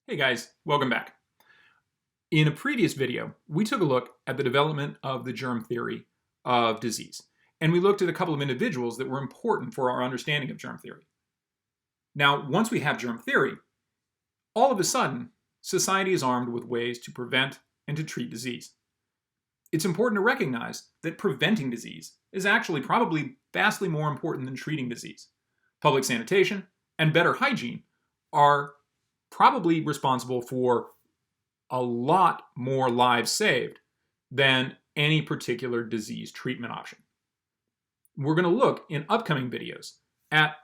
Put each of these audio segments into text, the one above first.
Hey guys, welcome back. In a previous video, we took a look at the development of the germ theory of disease, and we looked at a couple of individuals that were important for our understanding of germ theory. Now, once we have germ theory, all of a sudden, society is armed with ways to prevent and to treat disease. It's important to recognize that preventing disease is actually probably vastly more important than treating disease. Public sanitation and better hygiene are probably responsible for a lot more lives saved than any particular disease treatment option. We're going to look in upcoming videos at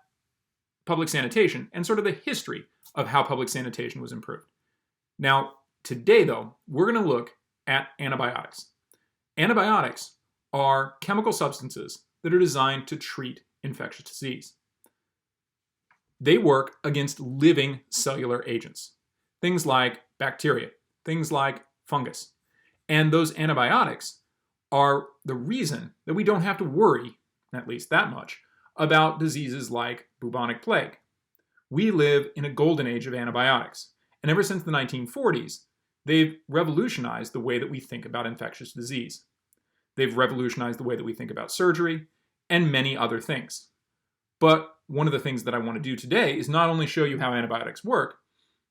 public sanitation and sort of the history of how public sanitation was improved. Now, today though, we're going to look at antibiotics. Antibiotics are chemical substances that are designed to treat infectious disease. They work against living cellular agents, things like bacteria, things like fungus. And those antibiotics are the reason that we don't have to worry, at least that much, about diseases like bubonic plague. We live in a golden age of antibiotics. And ever since the 1940s, they've revolutionized the way that we think about infectious disease. They've revolutionized the way that we think about surgery and many other things. But one of the things that I want to do today is not only show you how antibiotics work,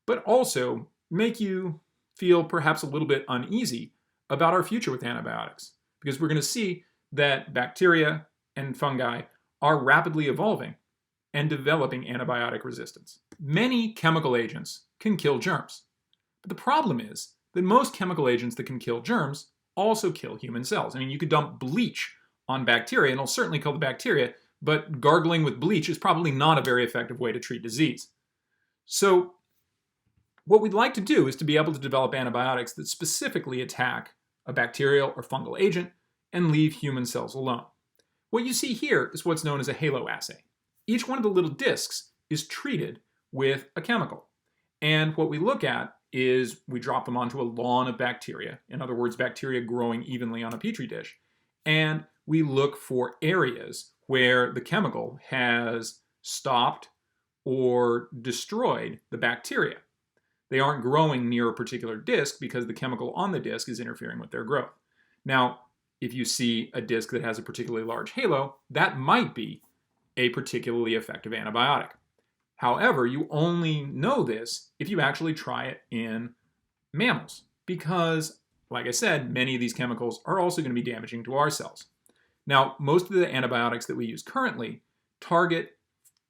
but also make you feel perhaps a little bit uneasy about our future with antibiotics. Because we're going to see that bacteria and fungi are rapidly evolving and developing antibiotic resistance. Many chemical agents can kill germs. But the problem is that most chemical agents that can kill germs also kill human cells. I mean, you could dump bleach on bacteria and it'll certainly kill the bacteria, but gargling with bleach is probably not a very effective way to treat disease. So what we'd like to do is to be able to develop antibiotics that specifically attack a bacterial or fungal agent and leave human cells alone. What you see here is what's known as a halo assay. Each one of the little discs is treated with a chemical. And what we look at is we drop them onto a lawn of bacteria, in other words, bacteria growing evenly on a petri dish, and we look for areas where the chemical has stopped or destroyed the bacteria. They aren't growing near a particular disc because the chemical on the disc is interfering with their growth. Now, if you see a disc that has a particularly large halo, that might be a particularly effective antibiotic. However, you only know this if you actually try it in mammals because, like I said, many of these chemicals are also going to be damaging to our cells. Now, most of the antibiotics that we use currently target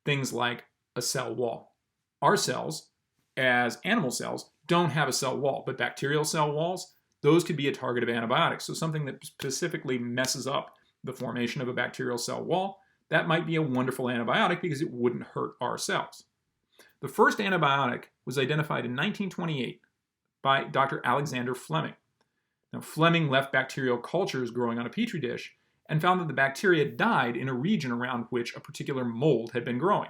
things like a cell wall. Our cells, as animal cells, don't have a cell wall, but bacterial cell walls, those could be a target of antibiotics. So something that specifically messes up the formation of a bacterial cell wall, that might be a wonderful antibiotic because it wouldn't hurt our cells. The first antibiotic was identified in 1928 by Dr. Alexander Fleming. Now, Fleming left bacterial cultures growing on a petri dish and found that the bacteria died in a region around which a particular mold had been growing.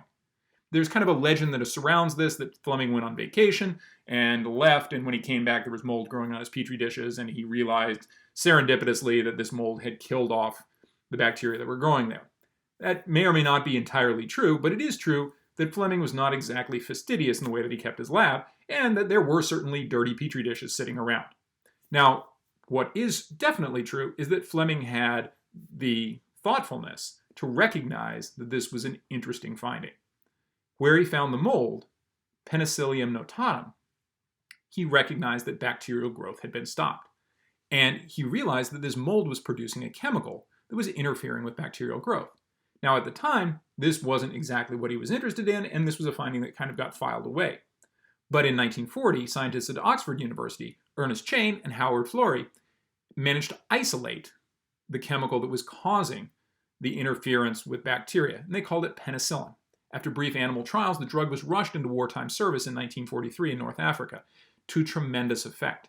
There's kind of a legend that surrounds this, that Fleming went on vacation and left, and when he came back there was mold growing on his petri dishes, and he realized serendipitously that this mold had killed off the bacteria that were growing there. That may or may not be entirely true, but it is true that Fleming was not exactly fastidious in the way that he kept his lab, and that there were certainly dirty petri dishes sitting around. Now, what is definitely true is that Fleming had the thoughtfulness to recognize that this was an interesting finding. Where he found the mold, Penicillium notatum, he recognized that bacterial growth had been stopped. And he realized that this mold was producing a chemical that was interfering with bacterial growth. Now, at the time, this wasn't exactly what he was interested in, and this was a finding that kind of got filed away. But in 1940, scientists at Oxford University, Ernest Chain and Howard Florey, managed to isolate the chemical that was causing the interference with bacteria, and they called it penicillin. After brief animal trials, the drug was rushed into wartime service in 1943 in North Africa to tremendous effect.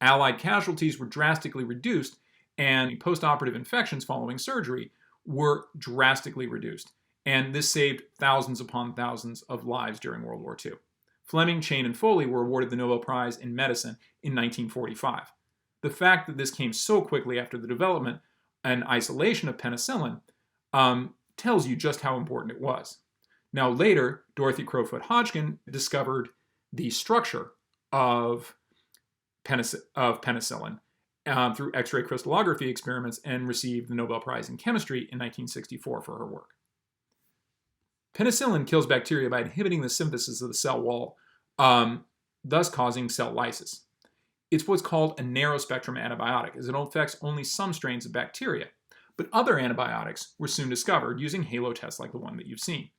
Allied casualties were drastically reduced, and post-operative infections following surgery were drastically reduced. And this saved thousands upon thousands of lives during World War II. Fleming, Chain, and Foley were awarded the Nobel Prize in Medicine in 1945. The fact that this came so quickly after the development and isolation of penicillin tells you just how important it was. Now later, Dorothy Crowfoot Hodgkin discovered the structure of penicillin through X-ray crystallography experiments and received the Nobel Prize in Chemistry in 1964 for her work. Penicillin kills bacteria by inhibiting the synthesis of the cell wall, thus causing cell lysis. It's what's called a narrow-spectrum antibiotic, as it affects only some strains of bacteria. But other antibiotics were soon discovered using halo tests like the one that you've seen.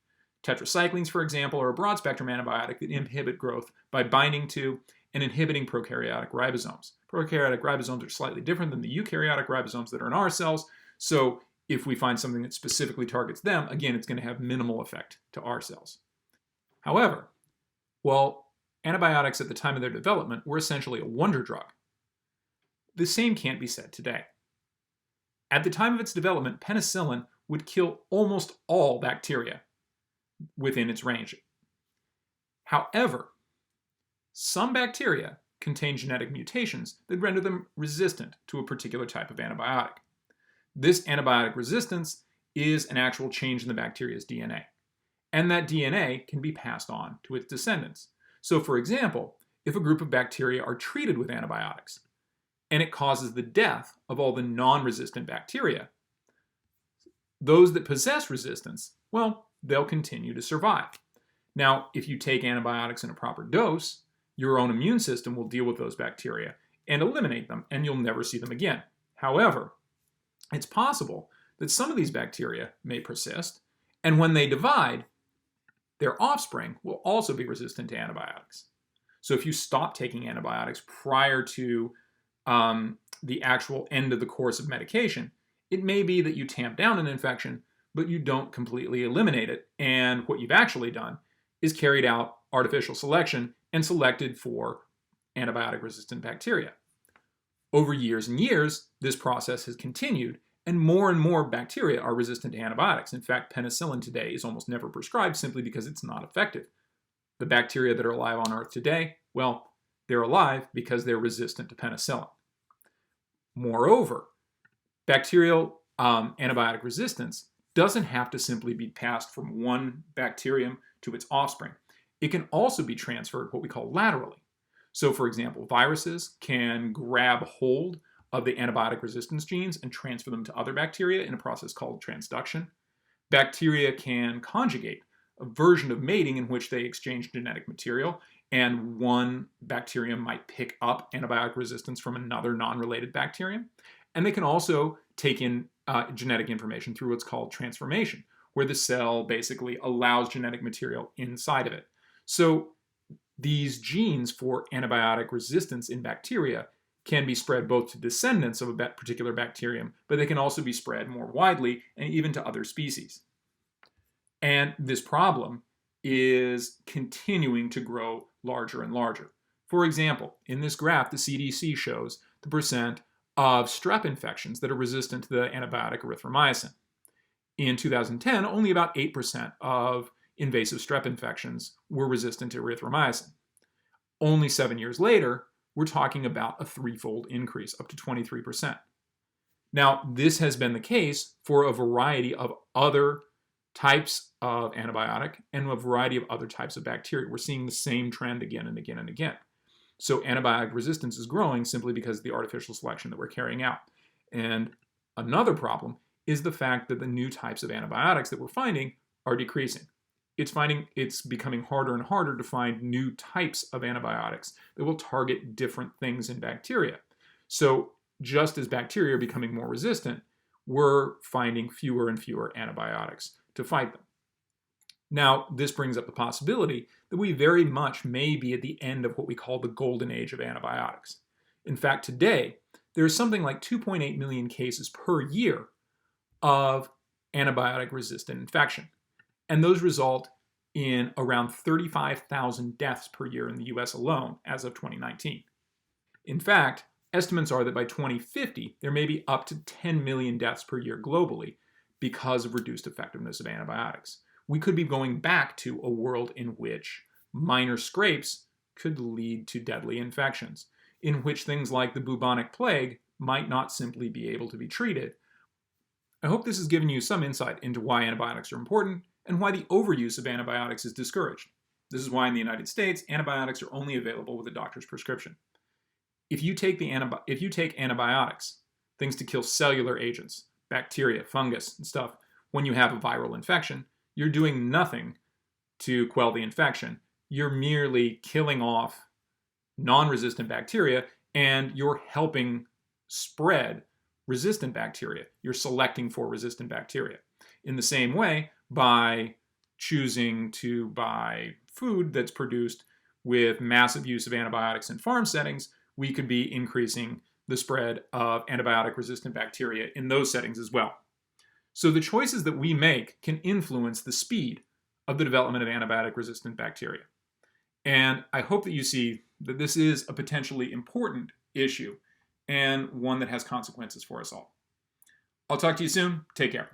Tetracyclines, for example, are a broad-spectrum antibiotic that inhibit growth by binding to and inhibiting prokaryotic ribosomes. Prokaryotic ribosomes are slightly different than the eukaryotic ribosomes that are in our cells, so if we find something that specifically targets them, again, it's going to have minimal effect to our cells. However, while antibiotics at the time of their development were essentially a wonder drug, the same can't be said today. At the time of its development, penicillin would kill almost all bacteria within its range. However, some bacteria contain genetic mutations that render them resistant to a particular type of antibiotic. This antibiotic resistance is an actual change in the bacteria's DNA, and that DNA can be passed on to its descendants. So, for example, if a group of bacteria are treated with antibiotics, and it causes the death of all the non-resistant bacteria, those that possess resistance, well, they'll continue to survive. Now, if you take antibiotics in a proper dose, your own immune system will deal with those bacteria and eliminate them, and you'll never see them again. However, it's possible that some of these bacteria may persist, and when they divide, their offspring will also be resistant to antibiotics. So if you stop taking antibiotics prior to the actual end of the course of medication, it may be that you tamp down an infection, but you don't completely eliminate it. And what you've actually done is carried out artificial selection and selected for antibiotic-resistant bacteria. Over years and years, this process has continued, and more bacteria are resistant to antibiotics. In fact, penicillin today is almost never prescribed simply because it's not effective. The bacteria that are alive on Earth today, well, they're alive because they're resistant to penicillin. Moreover, bacterial antibiotic resistance doesn't have to simply be passed from one bacterium to its offspring. It can also be transferred what we call laterally. So, for example, viruses can grab hold of the antibiotic resistance genes and transfer them to other bacteria in a process called transduction. Bacteria can conjugate, a version of mating in which they exchange genetic material, and one bacterium might pick up antibiotic resistance from another non-related bacterium. And they can also take in genetic information through what's called transformation, where the cell basically allows genetic material inside of it. So these genes for antibiotic resistance in bacteria can be spread both to descendants of a particular bacterium, but they can also be spread more widely and even to other species. And this problem is continuing to grow larger and larger. For example, in this graph, the CDC shows the percent of strep infections that are resistant to the antibiotic erythromycin. In 2010, only about 8% of invasive strep infections were resistant to erythromycin. Only 7 years later, we're talking about a threefold increase, up to 23%. Now, this has been the case for a variety of other types of antibiotic and a variety of other types of bacteria. We're seeing the same trend again and again and again. So antibiotic resistance is growing simply because of the artificial selection that we're carrying out. And another problem is the fact that the new types of antibiotics that we're finding are decreasing. It's becoming harder and harder to find new types of antibiotics that will target different things in bacteria. So just as bacteria are becoming more resistant, we're finding fewer and fewer antibiotics to fight them. Now, this brings up the possibility that we very much may be at the end of what we call the golden age of antibiotics. In fact, today, there is something like 2.8 million cases per year of antibiotic-resistant infection. And those result in around 35,000 deaths per year in the US alone as of 2019. In fact, estimates are that by 2050, there may be up to 10 million deaths per year globally because of reduced effectiveness of antibiotics. We could be going back to a world in which minor scrapes could lead to deadly infections, in which things like the bubonic plague might not simply be able to be treated. I hope this has given you some insight into why antibiotics are important and why the overuse of antibiotics is discouraged. This is why in the United States, antibiotics are only available with a doctor's prescription. If you take antibiotics, things to kill cellular agents, bacteria, fungus, and stuff, when you have a viral infection, you're doing nothing to quell the infection. You're merely killing off non-resistant bacteria, and you're helping spread resistant bacteria. You're selecting for resistant bacteria. In the same way, by choosing to buy food that's produced with massive use of antibiotics in farm settings, we could be increasing the spread of antibiotic-resistant bacteria in those settings as well. So the choices that we make can influence the speed of the development of antibiotic-resistant bacteria. And I hope that you see that this is a potentially important issue and one that has consequences for us all. I'll talk to you soon. Take care.